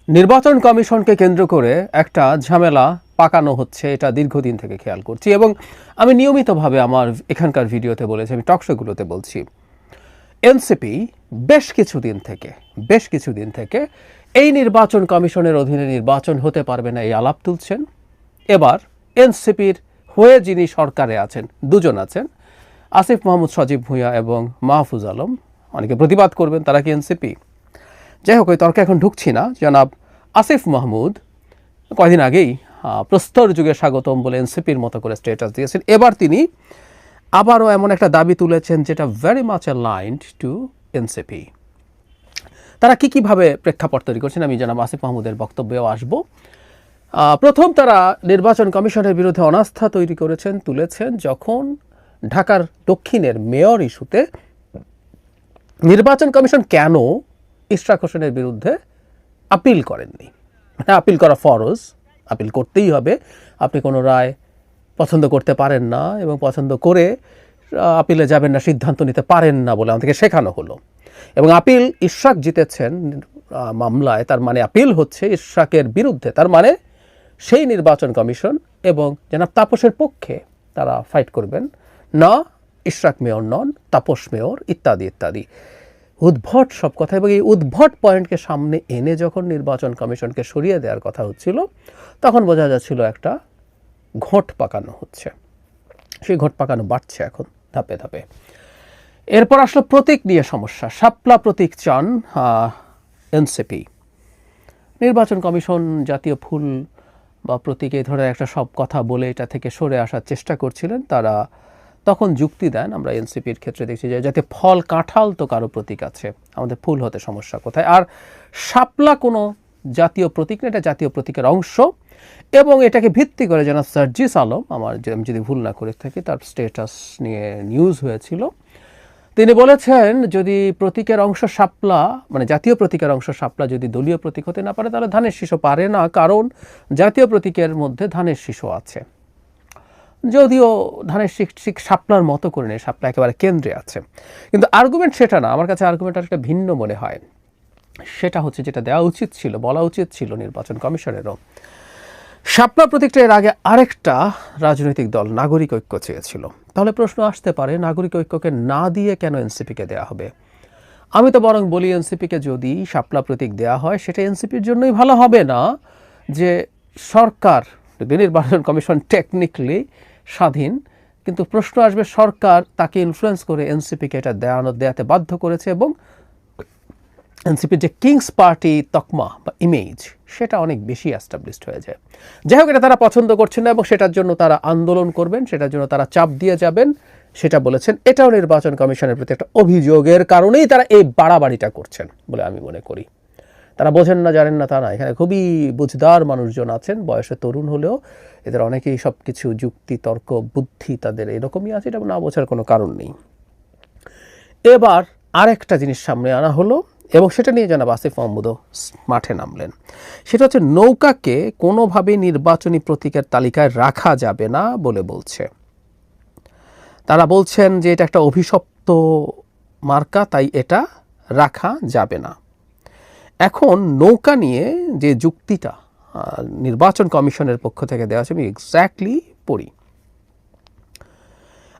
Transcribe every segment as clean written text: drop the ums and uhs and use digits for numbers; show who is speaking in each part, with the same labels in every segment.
Speaker 1: নির্বাচন কমিশনকে কেন্দ্র করে একটা ঝামেলা পাকানো হচ্ছে, এটা দীর্ঘদিন থেকে খেয়াল করছি এবং আমি নিয়মিতভাবে আমার এখানকার ভিডিওতে বলেছি, আমি টকশোগুলোতে বলছি। এনসিপি বেশ কিছুদিন থেকে এই নির্বাচন কমিশনের অধীনে নির্বাচন হতে পারবে না এই আলাপ তুলছেন। এবার এনসিপির হয়ে যিনি সরকারে আছেন, দুজন আছেন, আসিফ মাহমুদ সজীব ভুঁইয়া এবং মাহফুজ আলম। অনেকে প্রতিবাদ করবেন তারা কি এনসিপি। যাই হোক, ওই তর্কে এখন ঢুকছি না। জনাব আসিফ মাহমুদ কয়েকদিন আগেই প্রস্তর যুগে স্বাগতম বলে এনসিপির মতো করে স্ট্যাটাস দিয়েছেন। এবার তিনি আবারও এমন একটা দাবি তুলেছেন যেটা very much aligned two NCP. তারা কীভাবে প্রেক্ষাপট তৈরি করছেন আমি জনাব আসিফ মাহমুদের বক্তব্যেও আসব। প্রথম তারা নির্বাচন কমিশনের বিরুদ্ধে অনাস্থা তুলেছেন যখন ঢাকার দক্ষিণের মেয়র ইস্যুতে নির্বাচন কমিশন কেন ইশরাক হোসেনের বিরুদ্ধে আপিল করেননি। আপিল করা ফরজ, আপিল করতেই হবে। আপনি কোনো রায় পছন্দ করতে পারেন না এবং পছন্দ করে আপিলে যাবেন না, সিদ্ধান্ত নিতে পারেন না বলে আমাদেরকে শেখানো হলো। এবং আপিল ইশরাক জিতেছেন মামলায়, তার মানে আপিল হচ্ছে ইশরাকের বিরুদ্ধে, তার মানে সেই নির্বাচন কমিশন এবং জনাব তাপসের পক্ষে তারা ফাইট করবেন না, ইশরাক মেয়র নন, তাপস মেয়র, ইত্যাদি ইত্যাদি। উদ্ভট সব কথা। এবং এই উদ্ভট পয়েন্টকে সামনে এনে যখন নির্বাচন কমিশনকে সরিয়ে দেওয়ার কথা হচ্ছিল, তখন বোঝা যাচ্ছিল একটা ঘোট পাকানো হচ্ছে। সেই ঘোট পাকানো বাড়ছে এখন ধাপে ধাপে। এরপর আসলে প্রতীক নিয়ে সমস্যা। শাপলা প্রতীক চান এনসিপি। নির্বাচন কমিশন জাতীয় ফুল বা প্রতীক এই ধরনের একটা সব কথা বলে এটা থেকে সরে আসার চেষ্টা করছিলেন। তারা তখন যুক্তি দেন, আমরা এনসিপির ক্ষেত্রে দেখছি যে যাতে ফল কাঁঠাল তো কারো প্রতীক আছে, আমাদের ফুল হতে সমস্যা কোথায়। আর শাপলা কোনো জাতীয় প্রতীক না, এটা জাতীয় প্রতীকের অংশ। এবং এটাকে ভিত্তি করে যেন সার্জিস আলম, আমি যদি ভুল না করে থাকি, তার স্ট্যাটাস নিয়ে নিউজ হয়েছিল। তিনি বলেছেন যদি প্রতীকের অংশ শাপলা, মানে জাতীয় প্রতীকের অংশ শাপলা যদি দলীয় প্রতীক হতে না পারে তাহলে ধানের শীষও পারে না, কারণ জাতীয় প্রতীকের মধ্যে ধানের শীষও আছে। যদিও ধানের শীষ শাপলার মতো করে নেই, শাপলা একেবারে কেন্দ্রে আছে। কিন্তু আর্গুমেন্ট সেটা না, আমার কাছে আর্গুমেন্ট একটা ভিন্ন মনে হয়। সেটা হচ্ছে যেটা দেওয়া উচিত ছিল, বলা উচিত ছিল নির্বাচন কমিশনেরও। শাপলা প্রতীকটা এর আগে আরেকটা রাজনৈতিক দল নাগরিক ঐক্য চেয়েছিল। তাহলে প্রশ্ন আসতে পারে নাগরিক ঐক্যকে না দিয়ে কেন এনসিপিকে দেওয়া হবে। আমি তো বরং বলি এনসিপিকে যদি শাপলা প্রতীক দেওয়া হয় সেটা এনসিপির জন্যই ভালো হবে না, যে সরকার, নির্বাচন কমিশন টেকনিক্যালি স্বাধীন, কিন্তু প্রশ্ন আসবে সরকার তাকে ইনফ্লুয়েন্স করে এনসিপিকে এটা দেওয়াতে বাধ্য করেছে এবং এনসিপির যে কিংস পার্টি তকমা বা ইমেজ সেটা অনেক বেশি অ্যাস্টাবলিশড হয়ে যায়। যাই হোক, এটা তারা পছন্দ করছেন না এবং সেটার জন্য তারা আন্দোলন করবেন, সেটার জন্য তারা চাপ দিয়ে যাবেন, সেটা বলেছেন। এটাও নির্বাচন কমিশনের প্রতি একটা অভিযোগের কারণেই তারা এই বাড়াবাড়িটা করছেন বলে আমি মনে করি। তারা বোঝেন না, জানেন না তা না, এখানে খুবই বুঝদার মানুষজন আছেন, বয়সে তরুণ হলেও এদের অনেকেই সব কিছু যুক্তি তর্ক বুদ্ধি তাদের এরকমই আছে, এটা না বোঝার কোনো কারণ নেই। এবার আরেকটা জিনিস সামনে আনা হলো এবং সেটা নিয়ে জনাব আসিফ মাহমুদও মাঠে নামলেন। সেটা হচ্ছে নৌকাকে কোনোভাবেই নির্বাচনী প্রতীকের তালিকায় রাখা যাবে না বলে বলছে। তারা বলছেন যে এটা একটা অভিশপ্ত মার্কা, তাই এটা রাখা যাবে না। এখন নৌকা নিয়ে যে যুক্তিটা নির্বাচন কমিশনের পক্ষ থেকে দেওয়া আছে, আমি এক্স্যাক্টলি পড়ি।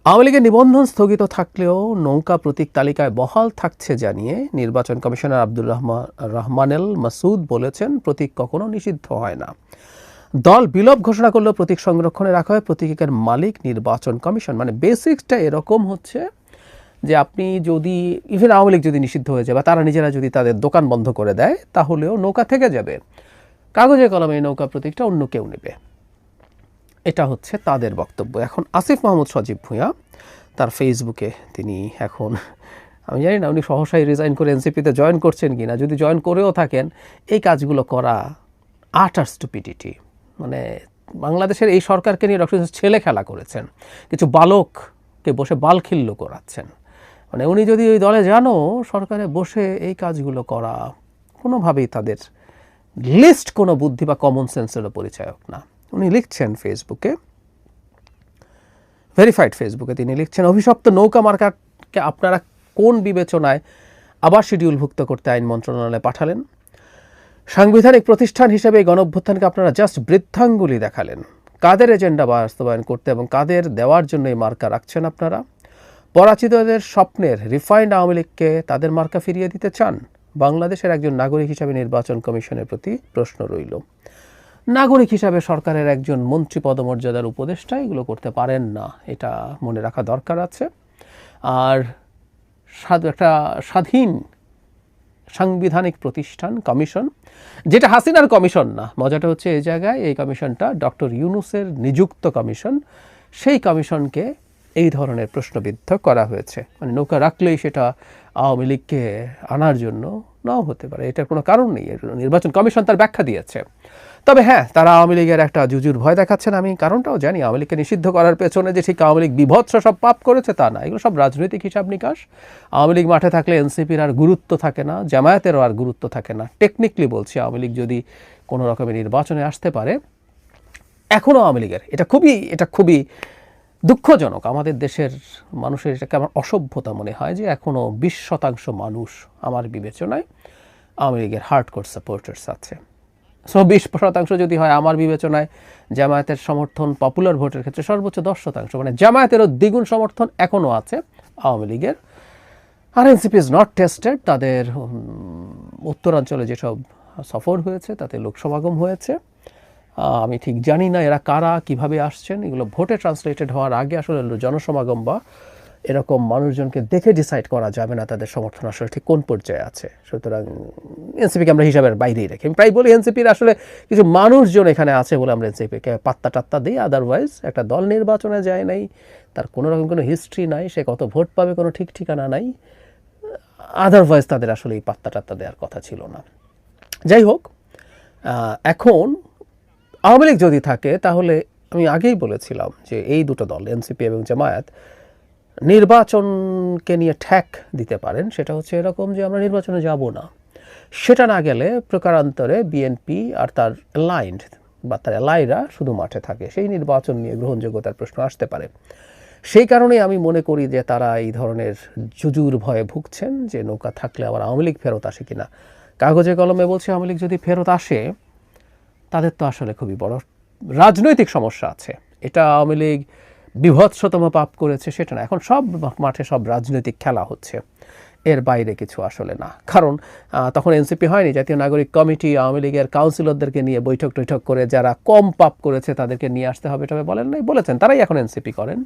Speaker 1: আওয়ামী লীগের নিবন্ধন স্থগিত থাকলেও নৌকা প্রতীক তালিকায় বহাল থাকছে জানিয়ে নির্বাচন কমিশনার আব্দুর রহমানেল মাসুদ বলেছেন প্রতীক কখনো নিষিদ্ধ হয় না। দল বিলোপ ঘোষণা করলেও প্রতীক সংরক্ষণে রাখা হয়, প্রতীকের মালিক নির্বাচন কমিশন। মানে বেসিক্সটা এরকম হচ্ছে যে আপনি যদি ইভেন আওয়ামী লীগ যদি নিষিদ্ধ হয়ে যায় বা তারা নিজেরা যদি তাদের দোকান বন্ধ করে দেয় তাহলেও নৌকা থেকে যাবে, কাগজে কলমে এই নৌকা প্রতীকটা অন্য কেউ নেবে। এটা হচ্ছে তাদের বক্তব্য। এখন আসিফ মাহমুদ সজীব ভুঁইয়া তার ফেসবুকে তিনি এখন, আমি জানি না উনি সহসাই রিজাইন করে এনসিপিতে জয়েন করছেন কি না, যদি জয়েন করেও থাকেন এই কাজগুলো করা আটার স্টুপিডিটি। মানে বাংলাদেশের এই সরকারকে নিয়ে ডক্টর ছেলে খেলা করেছেন, কিছু বালককে বসে বালখিল্য করাচ্ছেন। মানে উনি যদি ওই দলে যানও সরকারে বসে এই কাজগুলো করা কোনোভাবেই তাদের লিস্ট কোনো বুদ্ধি বা কমন সেন্সেরও পরিচায়ক না। উনি লিখছেন ফেসবুকে, ভেরিফাইড ফেসবুকে তিনি লিখছেন, অভিশপ্ত নৌকা মার্কাকে আপনারা কোন বিবেচনায় আবার শিডিউলভুক্ত করতে আইন মন্ত্রণালয়ে পাঠালেন? সাংবিধানিক প্রতিষ্ঠান হিসেবে এই গণঅভ্যুত্থানকে আপনারা জাস্ট বৃদ্ধাঙ্গুলি দেখালেন। কাদের এজেন্ডা বাস্তবায়ন করতে এবং কাদের দেওয়ার জন্য এই মার্কা রাখছেন আপনারা? পরাচিতদের স্বপ্নের রিফাইন্ড আওয়ামী লীগকে তাদের মার্কা ফিরিয়ে দিতে চান? বাংলাদেশের একজন নাগরিক হিসাবে নির্বাচন কমিশনের প্রতি প্রশ্ন রইল। নাগরিক হিসাবে সরকারের একজন মন্ত্রী পদমর্যাদার উপদেষ্টা এগুলো করতে পারেন না, এটা মনে রাখা দরকার আছে। আর একটা স্বাধীন সাংবিধানিক প্রতিষ্ঠান কমিশন, যেটা হাসিনার কমিশন না, মজাটা হচ্ছে এই জায়গায় এই কমিশনটা ডক্টর ইউনূসের নিযুক্ত কমিশন, সেই কমিশনকে এই ধরনের প্রশ্নবিদ্ধ করা হয়েছে। মানে নৌকা রাখলেই সেটা আওয়ামী লীগকে আনার জন্য নাও হতে পারে, এটার কোনো কারণ নেই। নির্বাচন কমিশন তার ব্যাখ্যা দিয়েছে। তবে হ্যাঁ, তারা আওয়ামী লীগের একটা জুজুর ভয় দেখাচ্ছেন, আমি কারণটাও জানি। আওয়ামী লীগকে নিষিদ্ধ করার পেছনে যে ঠিক আওয়ামী লীগ বিভৎস সব পাপ করেছে তা না, এগুলো সব রাজনৈতিক হিসাব নিকাশ। আওয়ামী লীগ মাঠে থাকলে এনসিপির আর গুরুত্ব থাকে না, জামায়াতেরও আর গুরুত্ব থাকে না। টেকনিক্যালি বলছি, আওয়ামী লীগ যদি কোনো রকমের নির্বাচনে আসতে পারে, এখনও আওয়ামী লীগের এটা খুবই দুঃখজনক। আমাদের দেশের মানুষের এটাকে আমার অসভ্যতা মনে হয় যে এখনও 20% মানুষ আমার বিবেচনায় আওয়ামী লীগের হার্ডকোর সাপোর্টার্স আছে। সো 20% যদি হয়, আমার বিবেচনায় জামায়াতের সমর্থন পপুলার ভোটের ক্ষেত্রে সর্বোচ্চ 10%, মানে জামায়াতেরও দ্বিগুণ সমর্থন এখনও আছে আওয়ামী লীগের। আর এনসিপি ইজ নট টেস্টেড। তাদের উত্তরাঞ্চলে যেসব সফর হয়েছে তাতে লোক সমাগম হয়েছে। আমি ঠিক জানি না এরা কারা, কিভাবে আসছেন, এগুলো ভোটে ট্রান্সলেটেড হওয়ার আগে আসলে জনসমাগম বা এরকম মানুষজনকে দেখে ডিসাইড করা যাবে না তাদের সমর্থন আসলে ঠিক কোন পর্যায়ে আছে। সুতরাং এনসিপিকে আমরা হিসাবের বাইরেই রাখি। আমি প্রায় বলি এনসিপির আসলে কিছু মানুষজন এখানে আছে বলে আমরা এনসিপিকে পাত্তা টাত্তা দিই। আদারওয়াইজ একটা দল নির্বাচনে যায় নাই, তার কোনো রকম কোনো হিস্ট্রি নাই, সে কত ভোট পাবে কোনো ঠিক ঠিকানা নাই। আদারওয়াইজ তাদের আসলে এই পাত্তা টাত্তা দেওয়ার কথা ছিল না। যাই হোক, এখন আওয়ামী লীগ যদি থাকে তাহলে আমি আগেই বলেছিলাম যে এই দুটো দল এনসিপি এবং জামায়াত নির্বাচনকে নিয়ে ঠ্যাক দিতে পারেন। সেটা হচ্ছে এরকম যে আমরা নির্বাচনে যাব না, সেটা না গেলে প্রকারান্তরে বিএনপি আর তার অ্যালাইন্ড বা তার অ্যালাইরা শুধু মাঠে থাকে, সেই নির্বাচন নিয়ে গ্রহণযোগ্যতার প্রশ্ন আসতে পারে। সেই কারণেই আমি মনে করি যে তারা এই ধরনের জুজুর ভয়ে ভুগছেন যে নৌকা থাকলে আবার আওয়ামী লীগ ফেরত আসে কিনা। কাগজে কলমে বলছে আওয়ামী লীগ যদি ফেরত আসে তাদের তো আসলে খুবই বড় রাজনৈতিক সমস্যা আছে। এটা আওয়ামী লীগ বিভৎসতম পাপ করেছে সেটা না, এখন সব মাঠে সব রাজনৈতিক খেলা হচ্ছে, এর বাইরে কিছু আসলে না। কারণ তখন এনসিপি হয়নি, জাতীয় নাগরিক কমিটি আওয়ামী লীগের কাউন্সিলরদেরকে নিয়ে বৈঠক টৈঠক করে যারা কম পাপ করেছে তাদেরকে নিয়ে আসতে হবে, তবে বলেন নাই, বলেছেন, তারাই এখন এনসিপি করেন,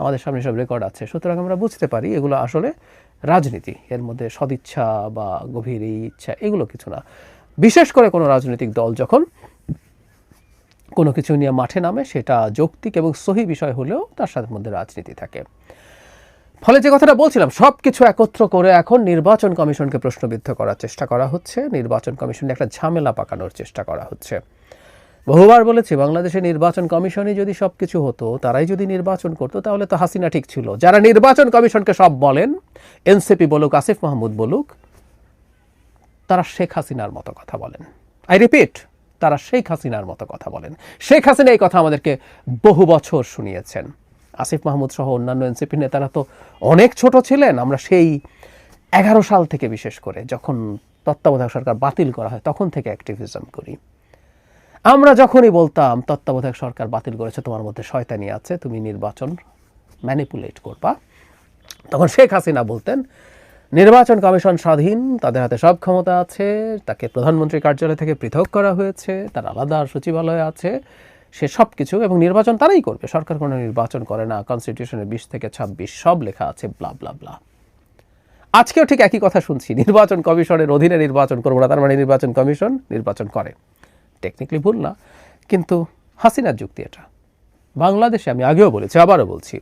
Speaker 1: আমাদের সামনে সব রেকর্ড আছে। সুতরাং আমরা বুঝতে পারি এগুলো আসলে রাজনীতি, এর মধ্যে সদিচ্ছা বা গভীর এই ইচ্ছা এগুলো কিছু না। বিশেষ করে কোনো রাজনৈতিক দল যখন কোনো কিছু নিয়ে মাঠে নামে সেটা যৌক্তিক এবং সহি বিষয় হলেও তার সাথে মধ্যে রাজনীতি থাকে। ফলে যে কথাটা বলছিলাম, সব কিছু একত্র করে এখন নির্বাচন কমিশনকে প্রশ্নবিদ্ধ করার চেষ্টা করা হচ্ছে, নির্বাচন কমিশনে একটা ঝামেলা পাকানোর চেষ্টা করা হচ্ছে। বহুবার বলেছি, বাংলাদেশের নির্বাচন কমিশনই যদি সব কিছু হতো, তারাই যদি নির্বাচন করতো, তাহলে তো হাসিনা ঠিক ছিল। যারা নির্বাচন কমিশনকে সব বলেন, এনসিপি বলুক, আসিফ মাহমুদ বলুক, তারা শেখ হাসিনার মতো কথা বলেন। আই রিপিট, তারা শেখ হাসিনার মতো কথা বলেন। শেখ হাসিনা এই কথা আমাদেরকে বহু বছর শুনিয়েছেন। আসিফ মাহমুদ সহ অন্যান্য এনসিপি নেতারা তো অনেক ছোট ছিলেন। আমরা সেই 11 সাল থেকে, বিশেষ করে যখন তত্ত্বাবধায়ক সরকার বাতিল করা হয় তখন থেকে অ্যাক্টিভিজম করি। আমরা যখনই বলতাম তত্ত্বাবধায়ক সরকার বাতিল করেছে, তোমার মধ্যে শয়তানি আছে, তুমি নির্বাচন ম্যানিপুলেট করবা, তখন শেখ হাসিনা বলতেন নির্বাচন কমিশন স্বাধীন, তাদের হাতে সব ক্ষমতা আছে, তাকে প্রধানমন্ত্রী কার্যালয় থেকে পৃথক করা হয়েছে, তার আলাদা সচিবালয় আছে, সে সব কিছু, এবং নির্বাচন তারাই করবে, সরকার কোনো নির্বাচন করে না, কনস্টিটিউশনের 20 থেকে 26 সব লেখা আছে, ব্লা ব্লা ব্লা। আজকেও ঠিক একই কথা শুনছি, নির্বাচন কমিশনের অধীনে নির্বাচন করবো না, তার মানে নির্বাচন কমিশন নির্বাচন করে। টেকনিক্যালি ভুল না, কিন্তু হাসিনার যুক্তি এটা। বাংলাদেশে আমি আগেও বলেছি, আবারও বলছি,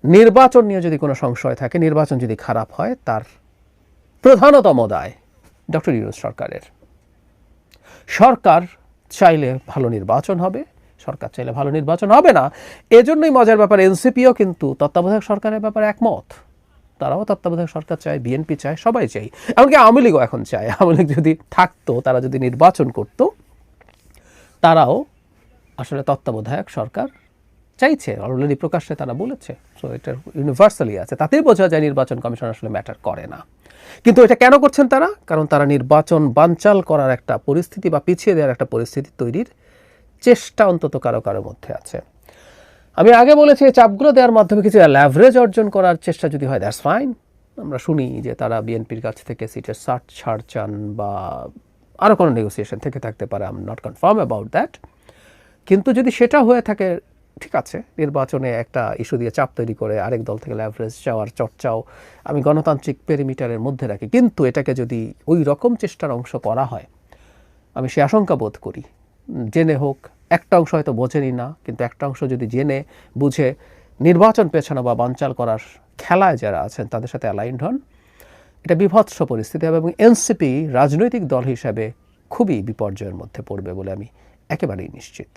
Speaker 1: নির্বাচন নিয়ে যদি কোনো সংশয় থাকে, নির্বাচন যদি খারাপ হয়, তার প্রধানতম দায় ডক্টর ইউনূস সরকারের। সরকার চাইলে ভালো নির্বাচন হবে, সরকার চাইলে ভালো নির্বাচন হবে না। এজন্যই মজার ব্যাপার, এনসিপিও কিন্তু তত্ত্বাবধায়ক সরকারের ব্যাপারে একমত। তারাও তত্ত্বাবধায়ক সরকার চায়, বিএনপি চায়, সবাই চাই, এমনকি আওয়ামী লীগও এখন চায়। আওয়ামী লীগ যদি থাকতো, তারা যদি নির্বাচন করত, তারাও আসলে তত্ত্বাবধায়ক সরকার চাইছে, অলরেডি প্রকাশ্যে তারা বলেছে। সো এটা ইউনিভার্সালি আছে, তাতেই বোঝা যায় নির্বাচন কমিশন আসলে ম্যাটার করে না। কিন্তু এটা কেন করছেন তারা? কারণ তারা নির্বাচন বানচাল করার একটা পরিস্থিতি বা পিছিয়ে দেওয়ার একটা পরিস্থিতি তৈরির চেষ্টা অন্তত কারো কারো মধ্যে আছে। আমি আগে বলেছি এই চাপগুলো দেওয়ার মাধ্যমে কিছু ল্যাভারেজ অর্জন করার চেষ্টা যদি হয়, দ্যাটস ফাইন। আমরা শুনি যে তারা বিএনপির কাছ থেকে সিটের ছাড় চান বা আরও কোনো নেগোসিয়েশন থেকে থাকতে পারে, I am not confirm about that. কিন্তু যদি সেটা হয়ে থাকে, ঠিক আছে, নির্বাচনে একটা ইস্যু দিয়ে চাপ তৈরি করে আরেক দল থেকে ল্যাভারেজ চাওয়ার চর্চাও আমি গণতান্ত্রিক পেরিমিটারের মধ্যে রাখি। কিন্তু এটাকে যদি ওই রকম চেষ্টার অংশ করা হয়, আমি সে আশঙ্কা বোধ করি, জেনে হোক, একটা অংশ হয়তো বোঝেনি না, কিন্তু একটা অংশ যদি জেনে বুঝে নির্বাচন পেছানো বা বানচাল করার খেলায় যারা আছেন তাদের সাথে অ্যালাইন্ড হন, এটা বিভৎস পরিস্থিতি হবে এবং এনসিপি রাজনৈতিক দল হিসাবে খুবই বিপর্যয়ের মধ্যে পড়বে বলে আমি একেবারেই নিশ্চিত।